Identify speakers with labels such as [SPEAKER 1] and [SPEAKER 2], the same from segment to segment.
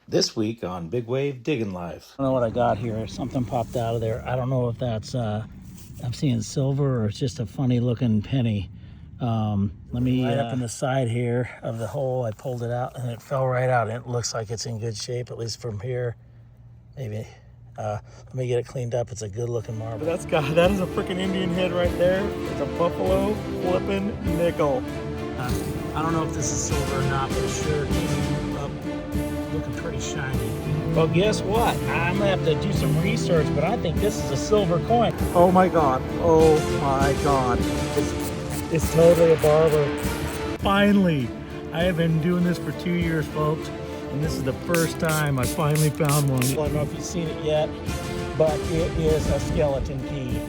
[SPEAKER 1] This week on Big Wave Digging Life.
[SPEAKER 2] I don't know what I got here. Something popped out of there. I don't know if that's, I'm seeing silver or it's just a funny looking penny. Let me, right up in the side here of the hole, I pulled it out and it fell right out. It looks like it's in good shape, at least from here. Maybe. Let me get it cleaned up. It's a good looking marble.
[SPEAKER 3] That is a freaking Indian head right there. It's a buffalo flipping nickel.
[SPEAKER 2] I don't know if this is silver or not, but it sure came up looking pretty shiny. Well, guess what? I'm gonna have to do some research, but I think this is a silver coin.
[SPEAKER 3] Oh my god. Oh my god. It's totally a barber. Finally. I have been doing this for 2 years, folks, and this is the first time I finally found one.
[SPEAKER 2] I don't know if you've seen it yet, but it is a skeleton key.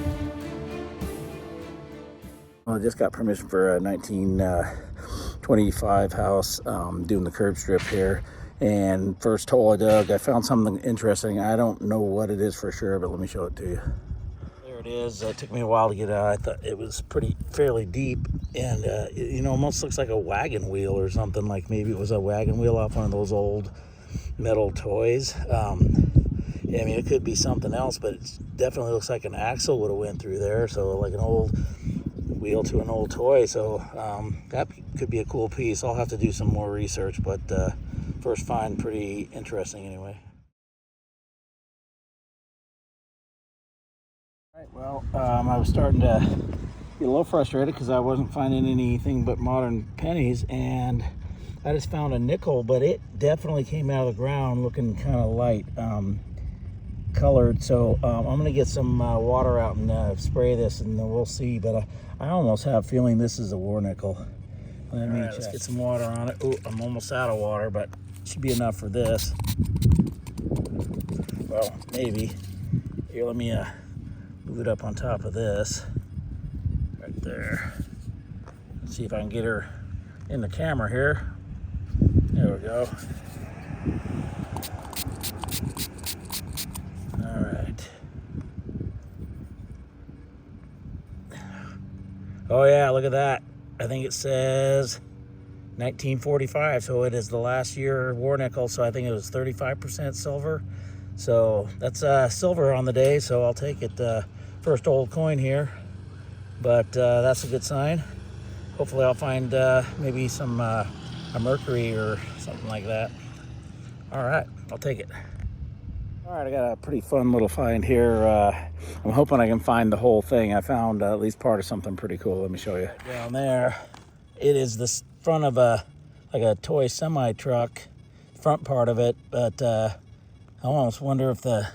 [SPEAKER 1] Well, I just got permission for a 1925 house, doing the curb strip here. And first hole I dug, I found something interesting. I don't know what it is for sure, but let me show it to you.
[SPEAKER 2] There it is. It took me a while to get out. I thought it was fairly deep, and it almost looks like a wagon wheel or something. Like maybe it was a wagon wheel off one of those old metal toys. Yeah, I mean, it could be something else, but it definitely looks like an axle would have went through there. So like an old wheel to an old toy. So that could be a cool piece. I'll have to do some more research, but first find pretty interesting anyway. All right, well, I was starting to get a little frustrated because I wasn't finding anything but modern pennies, and I just found a nickel, but it definitely came out of the ground looking kind of light colored. So I'm gonna get some water out and spray this, and then we'll see. But I almost have a feeling this is a war nickel. Let me let's get some water on it. Oh, I'm almost out of water, but should be enough for this. Well, maybe. Here, let me move it up on top of this right there. Let's see if I can get her in the camera here. There we go. All right. Oh yeah, look at that. I think it says 1945, so it is the last year war nickel, so I think it was 35% silver. So that's silver on the day, so I'll take it. First old coin here, but that's a good sign. Hopefully I'll find maybe some a mercury or something like that. All right, I'll take it. All right, I got a pretty fun little find here. I'm hoping I can find the whole thing. I found at least part of something pretty cool. Let me show you. Down there, it is the front of like a toy semi-truck, front part of it, but I almost wonder if the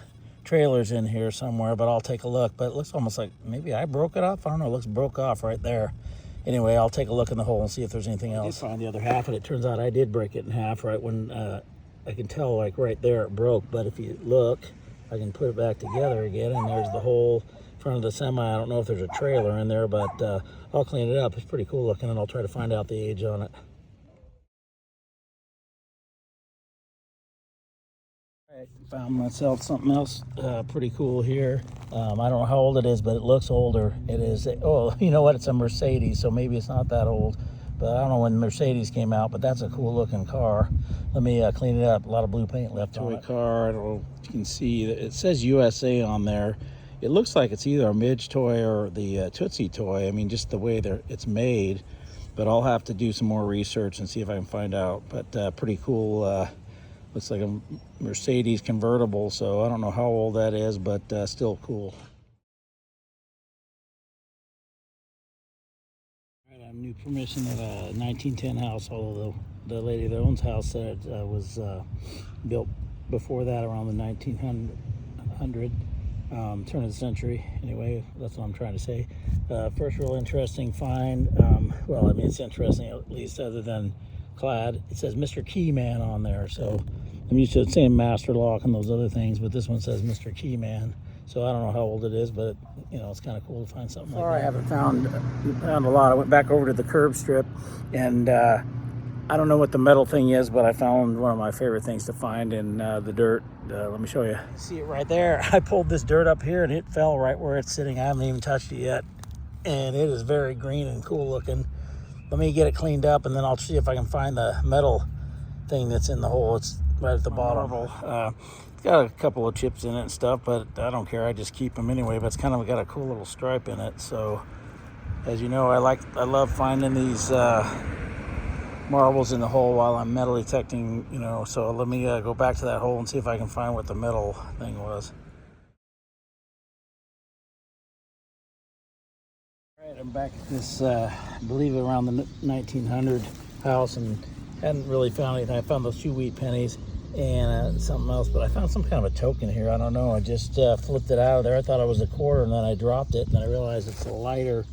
[SPEAKER 2] trailer's in here somewhere, but I'll take a look. But it looks almost like maybe I broke it off. I don't know, it looks broke off right there. Anyway, I'll take a look in the hole and see if there's anything else. I did find the other half, and it turns out I did break it in half right when I can tell, like right there it broke. But if you look, I can put it back together again, and there's the whole front of the semi. I don't know if there's a trailer in there, but I'll clean it up. It's pretty cool looking, and I'll try to find out the age on it. All right, found myself something else pretty cool here. I don't know how old it is, but it looks older. It is, oh, you know what? It's a Mercedes, so maybe it's not that old. But I don't know when Mercedes came out, but that's a cool looking car. Let me clean it up. A lot of blue paint left on it. Toy car, I don't know if you can see, it says USA on there. It looks like it's either a Midge toy or the Tootsie toy. I mean, just the way it's made. But I'll have to do some more research and see if I can find out. But pretty cool. Looks like a Mercedes convertible, so I don't know how old that is, but still cool. All right, I have new permission at a 1910 house, although the lady that owns the house said it was built before that, around the 1900 turn of the century. Anyway, that's what I'm trying to say. First real interesting find. Well, I mean, it's interesting at least other than clad. It says Mr. Keyman on there, so I'm used to saying Master Lock and those other things, but this one says Mr. Keyman, so I don't know how old it is, but it's kind of cool to find something like that. I haven't found a lot. I went back over to the curb strip, and I don't know what the metal thing is, but I found one of my favorite things to find in the dirt. Let me show you. See it right there. I pulled this dirt up here, and it fell right where it's sitting. I haven't even touched it yet, and it is very green and cool looking. Let me get it cleaned up, and then I'll see if I can find the metal thing that's in the hole. It's right at the bottom. It's got a couple of chips in it and stuff, but I don't care. I just keep them anyway. But it's kind of got a cool little stripe in it. So, as you know, I love finding these marbles in the hole while I'm metal detecting. You know, so let me go back to that hole and see if I can find what the metal thing was. All right, I'm back at this, I believe around the 1900 house, and hadn't really found anything. I found those 2 wheat pennies and something else, but I found some kind of a token here. I don't know. I just flipped it out of there. I thought it was a quarter, and then I dropped it, and then I realized it's a lighter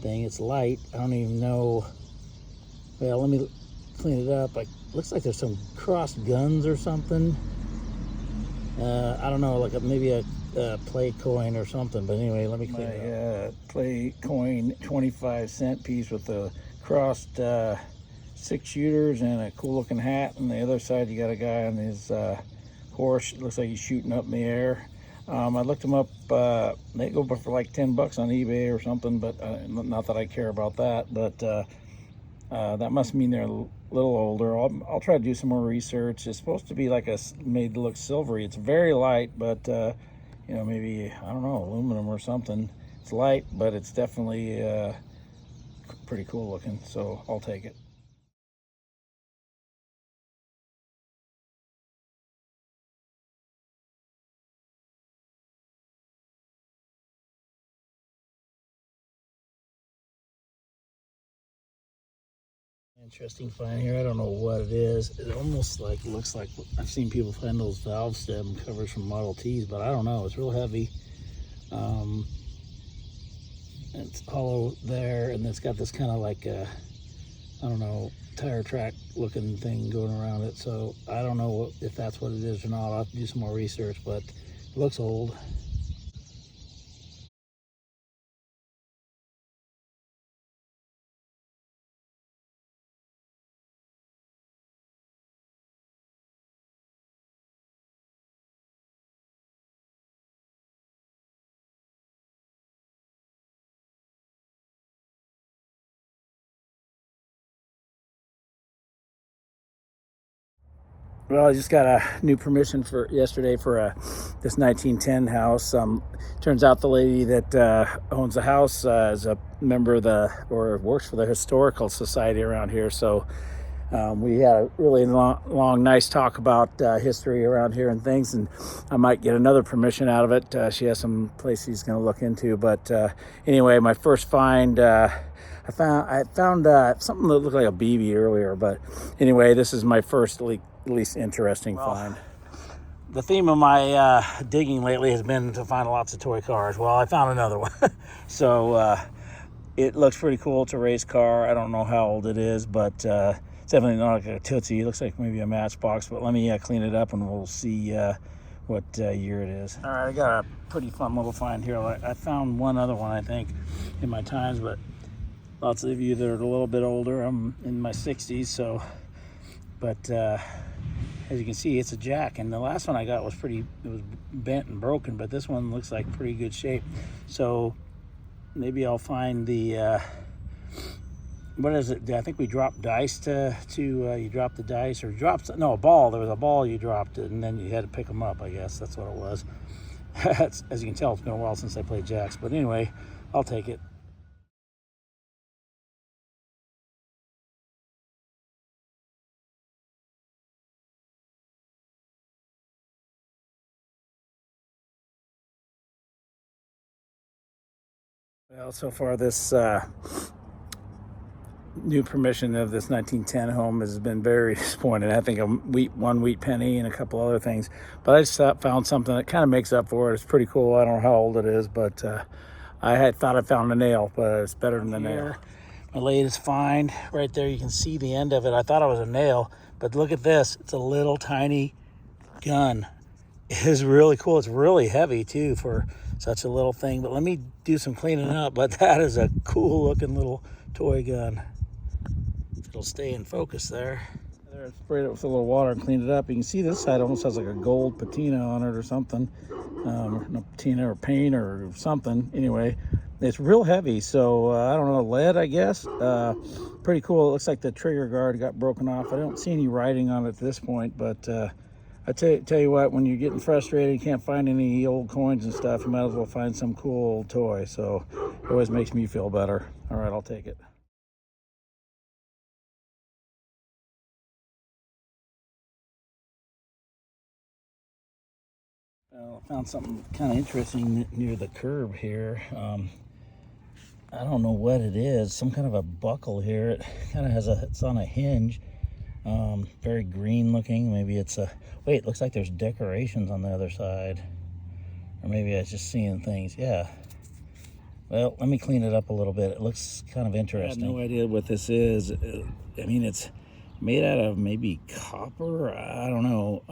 [SPEAKER 2] thing. It's light. I don't even know. Well, let me clean it up. Looks like there's some crossed guns or something. I don't know, like maybe a play coin or something. But anyway, let me clean it up. Play coin 25-cent piece with a crossed 6 shooters and a cool looking hat. And the other side, you got a guy on his horse. It looks like he's shooting up in the air. I looked them up. They go for like $10 on eBay or something, but not that I care about that. But that must mean they're a little older. I'll try to do some more research. It's supposed to be like made to look silvery. It's very light, but you know, maybe, I don't know, aluminum or something. It's light, but it's definitely pretty cool looking, so I'll take it. Interesting find here. I don't know what it is. It almost looks like I've seen people find those valve stem covers from Model Ts, but I don't know. It's real heavy. It's hollow there, and it's got this kind of like I don't know, tire track looking thing going around it. So I don't know if that's what it is or not. I'll have to do some more research, but it looks old. Well, I just got a new permission for yesterday for this 1910 house. Turns out the lady that owns the house is a member of or works for the historical society around here. So we had a really long, nice talk about history around here and things, and I might get another permission out of it. She has some place she's going to look into. But anyway, my first find, I found something that looked like a BB earlier. But anyway, this is my first at least interesting find. The theme of my digging lately has been to find lots of toy cars. Well, I found another one. So it looks pretty cool. It's a race car. I don't know how old it is, but it's definitely not like a Tootsie. It looks like maybe a Matchbox, but let me clean it up and we'll see what year it is. All right, I got a pretty fun little find here. I found one other one, I think, in my times, but lots of you that are a little bit older. I'm in my 60s, so, but as you can see, it's a jack, and the last one I got was it was bent and broken, but this one looks like pretty good shape. So maybe I'll find the what is it? I think we dropped dice you dropped the dice, or a ball. There was a ball, you dropped it, and then you had to pick them up. I guess that's what it was. As you can tell, it's been a while since I played jacks, but anyway, I'll take it. Well, so far this new permission of this 1910 home has been very disappointing. I think one wheat penny and a couple other things, but I just found something that kind of makes up for it. It's pretty cool. I don't know how old it is, but I had thought I found a nail, but it's better than the nail. My latest find right there. You can see the end of it. I thought it was a nail, but look at this. It's a little tiny gun. It is really cool. It's really heavy too for such a little thing, but let me do some cleaning up. But that is a cool looking little toy gun. It'll stay in focus there. There, I sprayed it with a little water and cleaned it up. You can see this side almost has like a gold patina on it or something. No patina or paint or something. Anyway, it's real heavy, so I don't know, lead, I guess. Pretty cool. It looks like the trigger guard got broken off. I don't see any writing on it at this point, but
[SPEAKER 1] I tell you what, when you're getting frustrated, you can't find any old coins and stuff, you might as well find some cool old toy. So it always makes me feel better. All right, I'll take it. Well, I found something kind of interesting near the curb here. I don't know what it is. Some kind of a buckle here. It kind of has it's on a hinge. Very green looking. Maybe it's a, wait, looks like there's decorations on the other side. Or maybe I was just seeing things. Yeah. Well, let me clean it up a little bit. It looks kind of interesting. I have no idea what this is. I mean, it's made out of maybe copper. I don't know.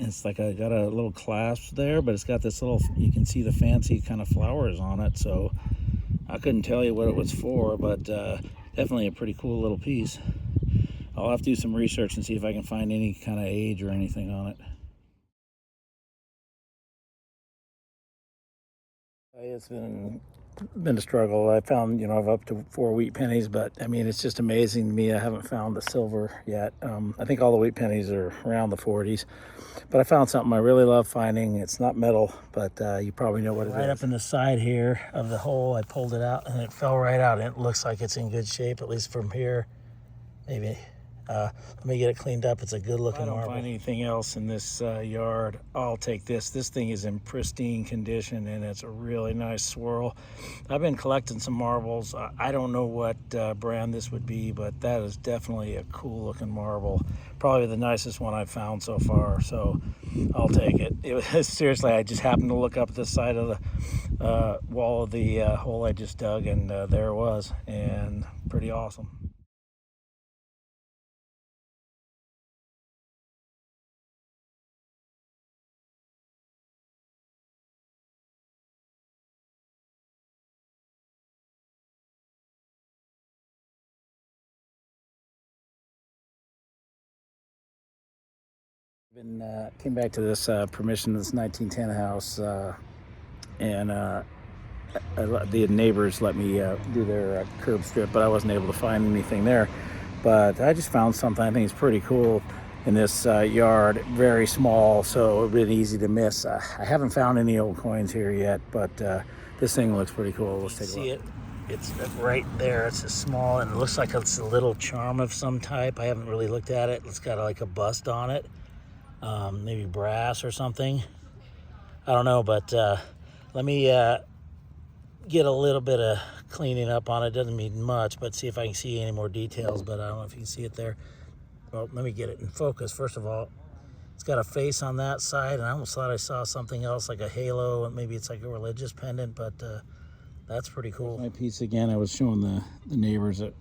[SPEAKER 1] It's like I got a little clasp there, but it's got this little, you can see the fancy kind of flowers on it. So I couldn't tell you what it was for, but definitely a pretty cool little piece. I'll have to do some research and see if I can find any kind of age or anything on it. It's been a struggle. I found, I've up to 4 wheat pennies, but I mean, it's just amazing to me. I haven't found the silver yet. I think all the wheat pennies are around the 40s, but I found something I really love finding. It's not metal, but you probably know what it is.
[SPEAKER 2] Right up in the side here of the hole, I pulled it out and it fell right out. It looks like it's in good shape, at least from here. Maybe. Let me get it cleaned up. It's a good looking marble. If I don't find anything else in this yard, I'll take this. This thing is in pristine condition and it's a really nice swirl. I've been collecting some marbles. I don't know what brand this would be, but that is definitely a cool looking marble. Probably the nicest one I've found so far, so I'll take it. Seriously, I just happened to look up at the side of the wall of the hole I just dug, and there it was, and pretty awesome. Came back to this permission, this 1910 house, and the neighbors let me do their curb strip, but I wasn't able to find anything there. But I just found something I think is pretty cool in this yard. Very small, so it would be easy to miss. I haven't found any old coins here yet, but this thing looks pretty cool. Let's take a look. See it? It's right there. It's a small, and it looks like it's a little charm of some type. I haven't really looked at it. It's got like a bust on it. Maybe brass or something. I don't know, but let me get a little bit of cleaning up on it. Doesn't mean much, but see if I can see any more details, but I don't know if you can see it there. Well, let me get it in focus. First of all, it's got a face on that side, and I almost thought I saw something else like a halo, and maybe it's like a religious pendant, but that's pretty cool. My piece again, I was showing the neighbors that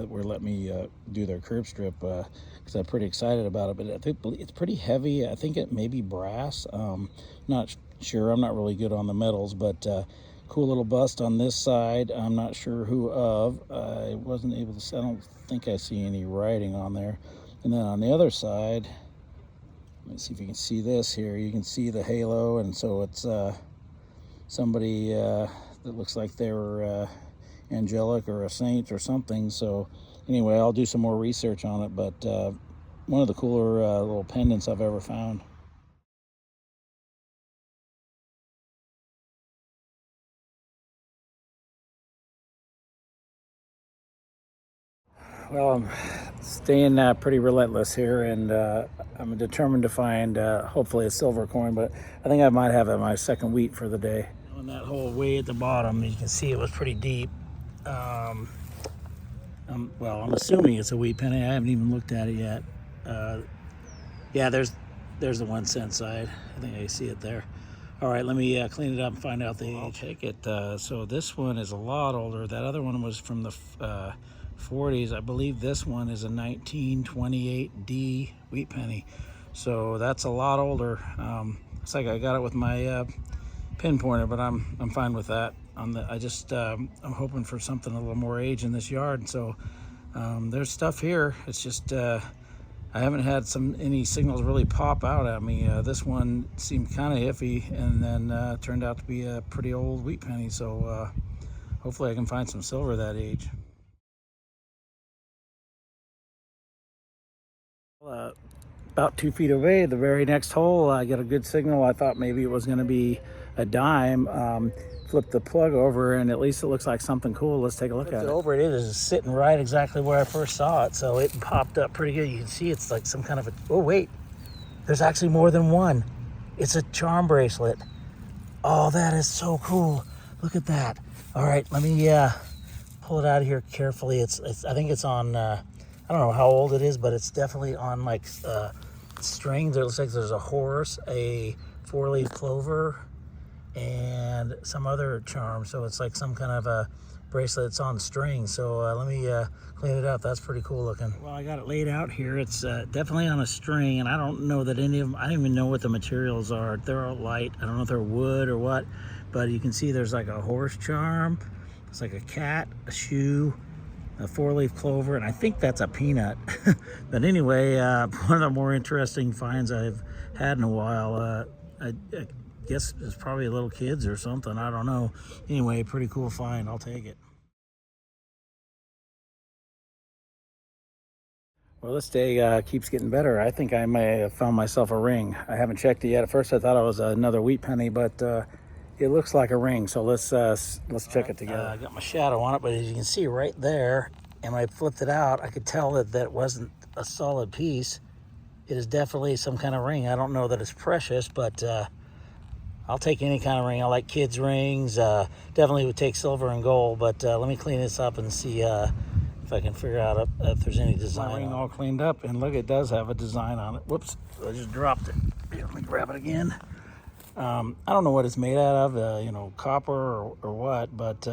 [SPEAKER 2] were letting me do their curb strip because I'm pretty excited about it, but I think it's pretty heavy. I think it may be brass. Not sure. I'm not really good on the metals, but cool little bust on this side. I'm not sure who of. I wasn't able to see. I don't think I see any writing on there. And then on the other side, let me see if you can see this here. You can see the halo, and so it's somebody that looks like they were angelic or a saint or something. So anyway, I'll do some more research on it, but one of the cooler little pendants I've ever found. Well, I'm staying pretty relentless here, and I'm determined to find hopefully a silver coin, but I think I might have my second wheat for the day. On that hole way at the bottom, you can see it was pretty deep. Well, I'm assuming it's a wheat penny. I haven't even looked at it yet. Yeah, there's the 1 cent side. I think I see it there. All right, let me clean it up and find out the age. I'll take it. So this one is a lot older. That other one was from the 40s. I believe this one is a 1928D wheat penny. So that's a lot older. Looks like I got it with my pinpointer, but I'm fine with that. I'm hoping for something a little more age in this yard. So there's stuff here. It's just I haven't had any signals really pop out at me. This one seemed kind of iffy, and then turned out to be a pretty old wheat penny. So hopefully I can find some silver that age.
[SPEAKER 1] about 2 feet away, the very next hole, I get a good signal. I thought maybe it was going to be a dime. Flip the plug over, and at least it looks like something cool. Let's take a look at it.
[SPEAKER 2] Over it is sitting right exactly where I first saw it, so it popped up pretty good. You can see it's like some kind of a, oh wait, there's actually more than one. It's a charm bracelet. Oh, that is so cool. Look at that. All right, let me pull it out of here carefully. It's I think it's on, I don't know how old it is, but it's definitely on like strings. It looks like there's a horse, a 4-leaf clover, and some other charm. So it's like some kind of a bracelet that's on strings. So let me clean it up. That's pretty cool looking.
[SPEAKER 1] Well, I got it laid out here. It's definitely on a string, and I don't know that any of them, I don't even know what the materials are. They're all light. I don't know if they're wood or what, but you can see there's like a horse charm. It's like a cat, a shoe, a 4-leaf clover, and I think that's a peanut. But anyway, one of the more interesting finds I've had in a while. I guess it's probably little kids or something. I don't know. Anyway, pretty cool find. I'll take it. Well, this day keeps getting better. I think I may have found myself a ring. I haven't checked it yet. At first I thought it was another wheat penny, but it looks like a ring. So let's check it together.
[SPEAKER 2] I got my shadow on it, but as you can see right there, and when I flipped it out, I could tell that that wasn't a solid piece. It is definitely some kind of ring. I don't know that it's precious, but I'll take any kind of ring. I like kids' rings. Definitely would take silver and gold, but let me clean this up and see if I can figure out if there's any design.
[SPEAKER 1] My ring all cleaned up, and look, it does have a design on it. Whoops, I just dropped it. Here, let me grab it again. I don't know what it's made out of, you know, copper or what, but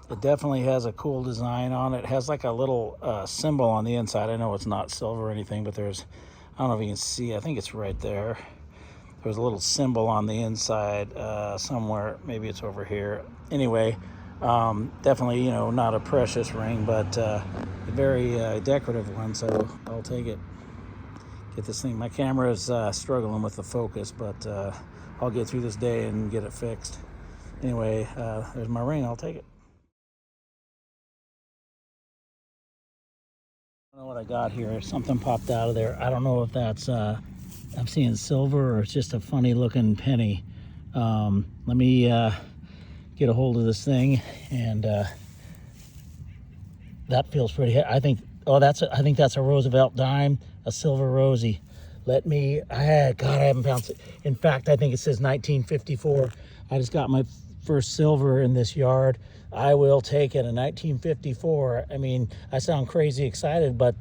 [SPEAKER 1] it definitely has a cool design on it. It has like a little symbol on the inside. I know it's not silver or anything, but there's, I don't know if you can see, I think it's right there. There's a little symbol on the inside somewhere. Maybe it's over here. Anyway, definitely, you know, not a precious ring, but a very decorative one, so I'll take it. Get this thing. My camera is struggling with the focus, but I'll get through this day and get it fixed. Anyway, there's my ring. I'll take it. I don't know what I got here. Something popped out of there. I don't know if that's I'm seeing silver or it's just a funny looking penny. Let me get a hold of this thing, and that feels pretty. I think. Oh, I think that's a Roosevelt dime, a silver Rosie. Let me. God, I haven't found it. In fact, I think it says 1954. I just got my first silver in this yard. I will take it. A 1954. I mean, I sound crazy excited, but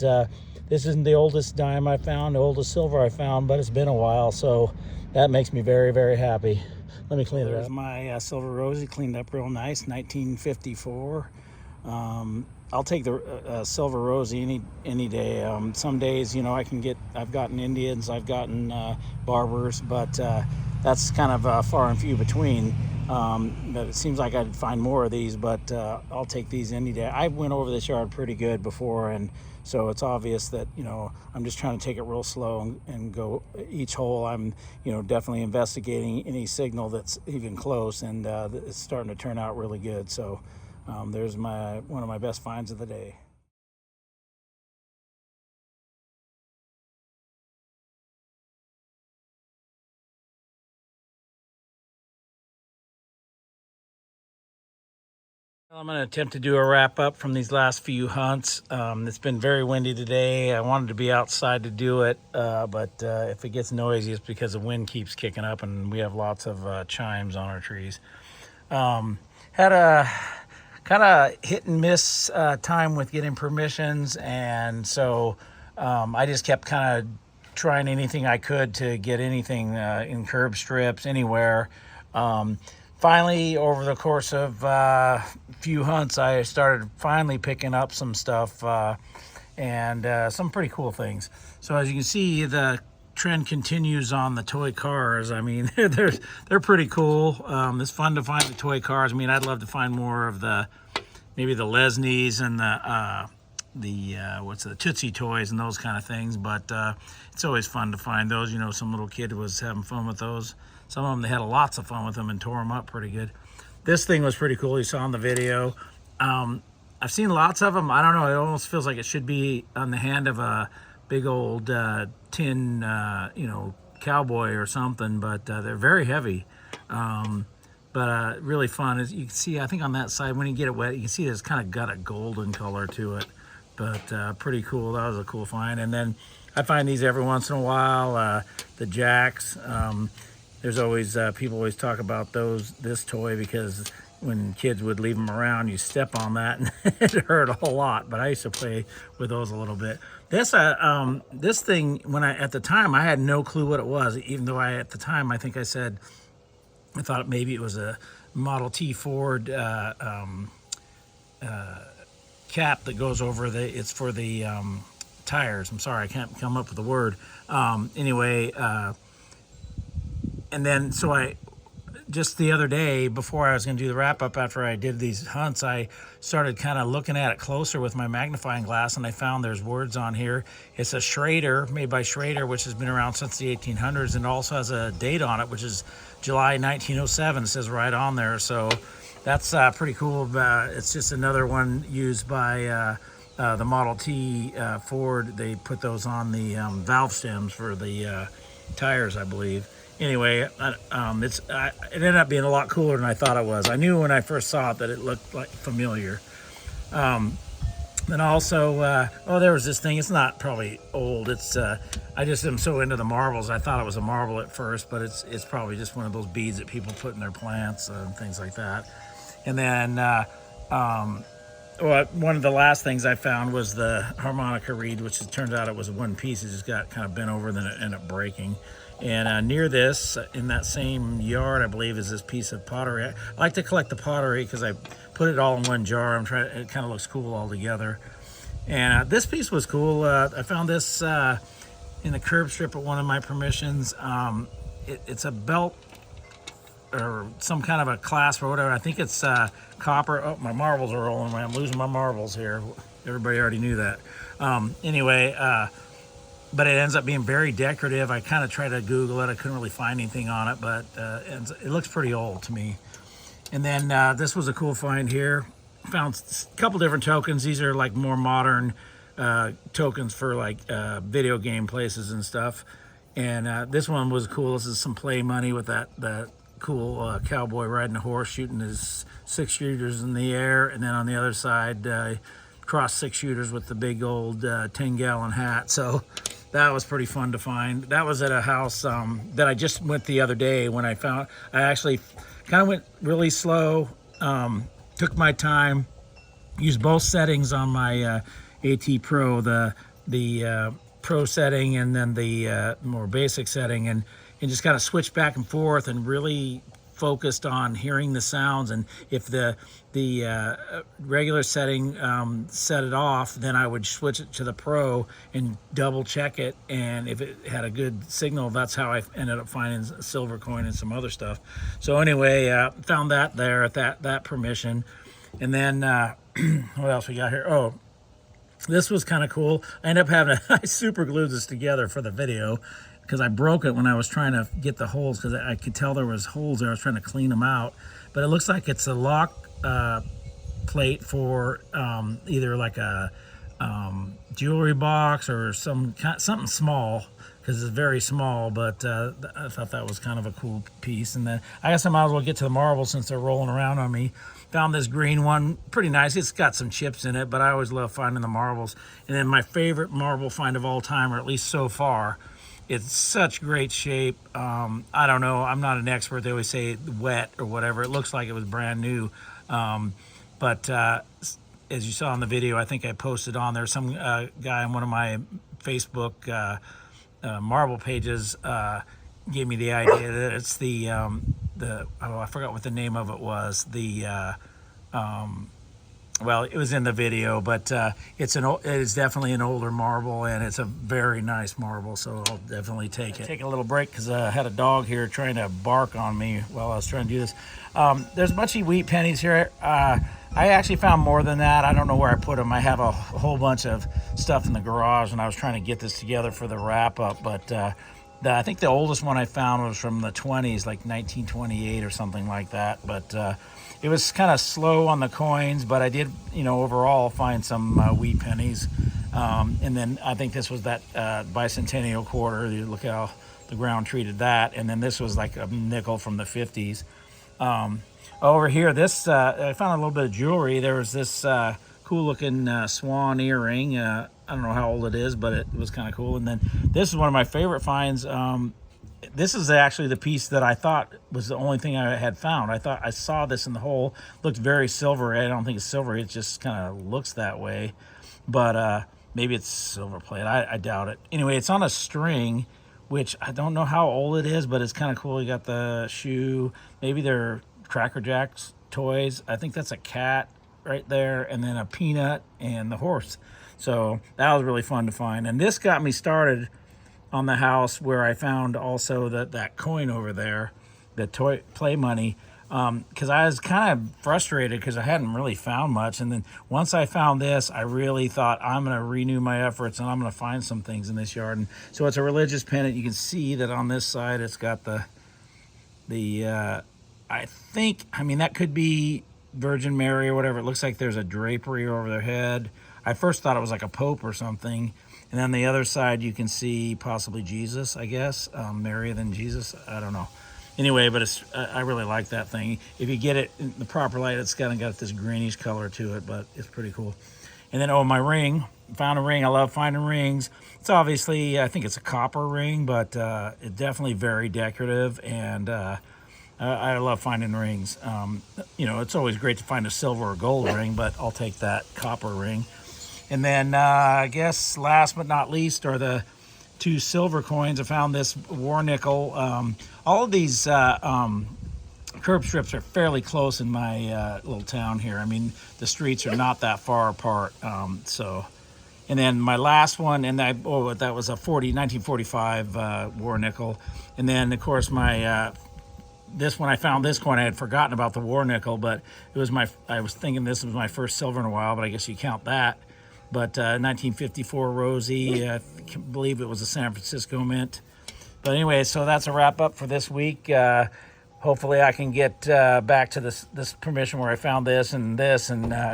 [SPEAKER 1] this isn't the oldest dime I found, the oldest silver I found, but it's been a while, so that makes me very, very happy. Let me clean it up. There's my silver Rosie, cleaned up real nice, 1954. I'll take the silver Rosie any day. Some days, you know, I've gotten Indians, I've gotten barbers, but that's kind of far and few between. But it seems like I'd find more of these, but I'll take these any day. I went over this yard pretty good before, and so it's obvious that, you know, I'm just trying to take it real slow and go each hole. I'm, you know, definitely investigating any signal that's even close, and it's starting to turn out really good. So there's one of my best finds of the day. I'm going to attempt to do a wrap up from these last few hunts. It's been very windy today. I wanted to be outside to do it, but if it gets noisy, it's because the wind keeps kicking up and we have lots of chimes on our trees. Had a kind of hit and miss time with getting permissions, and so I just kept kind of trying anything I could to get anything in curb strips, anywhere. Finally, over the course of few hunts, I started finally picking up some stuff and some pretty cool things. So as you can see, the trend continues on the toy cars. I mean, they're pretty cool. It's fun to find the toy cars. I mean, I'd love to find more of maybe the Lesnies and the Tootsie Toys and those kind of things, but it's always fun to find those. You know, some little kid was having fun with those. Some of them, they had lots of fun with them and tore them up pretty good. This thing was pretty cool. You saw in the video. I've seen lots of them. I don't know. It almost feels like it should be on the hand of a
[SPEAKER 2] big old tin, cowboy or something, but they're very heavy. But really fun. As you can see, I think on that side, when you get it wet, you can see it's kind of got a golden color to it. But pretty cool. That was a cool find. And then I find these every once in a while. The jacks. There's always people always talk about this toy because when kids would leave them around, you step on that and it hurt a whole lot. But I used to play with those a little bit. This thing, at the time I had no clue what it was. Even though at the time I think I said I thought maybe it was a Model T Ford cap that goes over it's for the tires. I'm sorry, I can't come up with the word. Anyway, and then so I just the other day before I was going to do the wrap up after I did these hunts, I started kind of looking at it closer with my magnifying glass, and I found there's words on here. It's a Schrader, made by Schrader, which has been around since the 1800s, and also has a date on it, which is July 1907. It says right on there, so that's pretty cool. It's just another one used by the Model T Ford. They put those on the valve stems for the tires, I believe. Anyway, it ended up being a lot cooler than I thought it was. I knew when I first saw it that it looked like familiar. And also, there was this thing. It's not probably old. It's I just am so into the marbles. I thought it was a marble at first, but it's probably just one of those beads that people put in their plants and things like that. And then one of the last things I found was the harmonica reed, which it turned out it was one piece. It just got kind of bent over, then it ended up breaking. And near this, in that same yard, I believe, is this piece of pottery. I like to collect the pottery because I put it all in one jar. It kind of looks cool all together. And this piece was cool. I found this in the curb strip at one of my permissions. It's a belt or some kind of a clasp or whatever. I think it's copper. Oh, my marbles are rolling away. I'm losing my marbles here. Everybody already knew that. Anyway, but it ends up being very decorative. I kind of tried to Google it. I couldn't really find anything on it, but it looks pretty old to me. And then this was a cool find here. Found a couple different tokens. These are like more modern tokens for like video game places and stuff. And this one was cool. This is some play money with that cool cowboy riding a horse, shooting his 6-shooters in the air. And then on the other side, cross 6-shooters with the big old 10-gallon hat. So that was pretty fun to find. That was at a house that I just went the other day when I actually kind of went really slow, took my time, used both settings on my AT Pro, the Pro setting and then the more basic setting, and just kind of switched back and forth and really focused on hearing the sounds. And if the regular setting set it off, then I would switch it to the Pro and double check it, and if it had a good signal, that's how I ended up finding a silver coin and some other stuff. So anyway, found that there at that permission. And then what else we got here? Oh, this was kind of cool. I ended up having I super glued this together for the video because I broke it when I was trying to get the holes, because I could tell there was holes there. I was trying to clean them out, but it looks like it's a lock plate for either like a jewelry box or something small, because it's very small, but I thought that was kind of a cool piece. And then I guess I might as well get to the marbles since they're rolling around on me. Found this green one, pretty nice. It's got some chips in it, but I always love finding the marbles. And then my favorite marble find of all time, or at least so far, it's such great shape. I don't know, I'm not an expert. They always say wet or whatever. It looks like it was brand new. But as you saw in the video, I think I posted on there, some guy on one of my Facebook marble pages gave me the idea that it's I forgot what the name of it was. Well, it was in the video, but it is definitely an older marble, and it's a very nice marble, so I'll definitely take it. Take a little break because I had a dog here trying to bark on me while I was trying to do this. There's a bunch of wheat pennies here. I actually found more than that. I don't know where I put them. I have a whole bunch of stuff in the garage, and I was trying to get this together for the wrap-up, but I think the oldest one I found was from the 20s, like 1928 or something like that. But it was kind of slow on the coins, but I did, overall find some wheat pennies. And then I think this was that bicentennial quarter. You look how the ground treated that. And then this was like a nickel from the 50s. Over here, this I found a little bit of jewelry. There was this cool looking swan earring. I don't know how old it is, but it was kind of cool. And then this is one of my favorite finds. This is actually the piece that I thought was the only thing I had found. I thought I saw this in the hole. Looked very silvery. I don't think it's silvery. It just kind of looks that way. But maybe it's silver plate. I doubt it. Anyway, it's on a string, which I don't know how old it is, but it's kind of cool. You got the shoe. Maybe they're Cracker Jack's toys. I think that's a cat right there, and then a peanut and the horse. So that was really fun to find. And this got me started on the house, where I found also that coin over there, the toy play money, because I was kind of frustrated because I hadn't really found much. And then once I found this, I really thought, I'm going to renew my efforts and I'm going to find some things in this yard. And so it's a religious pendant. You can see that on this side it's got the I think, that could be Virgin Mary or whatever. It looks like there's a drapery over their head. I first thought it was like a pope or something. And then the other side, you can see possibly Jesus, I guess. Mary than Jesus. I don't know. Anyway, but I really like that thing. If you get it in the proper light, it's kind of got this greenish color to it, but it's pretty cool. And then, my ring. Found a ring. I love finding rings. It's obviously, I think it's a copper ring, but it's definitely very decorative. And I love finding rings. It's always great to find a silver or gold ring, but I'll take that copper ring. And then I guess last but not least are the 2 silver coins. I found this war nickel. All of these curb strips are fairly close in my little town here. The streets are not that far apart. And then my last one, and that was a 1945 war nickel. And then, of course, this when I found this coin, I had forgotten about the war nickel, but I was thinking this was my first silver in a while, but I guess you count that. But 1954 Rosie, I believe it was a San Francisco mint. But anyway, so that's a wrap up for this week. Hopefully I can get back to this permission where I found this and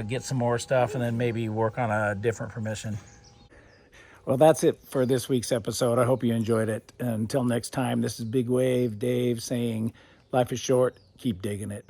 [SPEAKER 2] get some more stuff, and then maybe work on a different permission. Well, that's it for this week's episode. I hope you enjoyed it. Until next time, this is Big Wave Dave saying, life is short, keep digging it.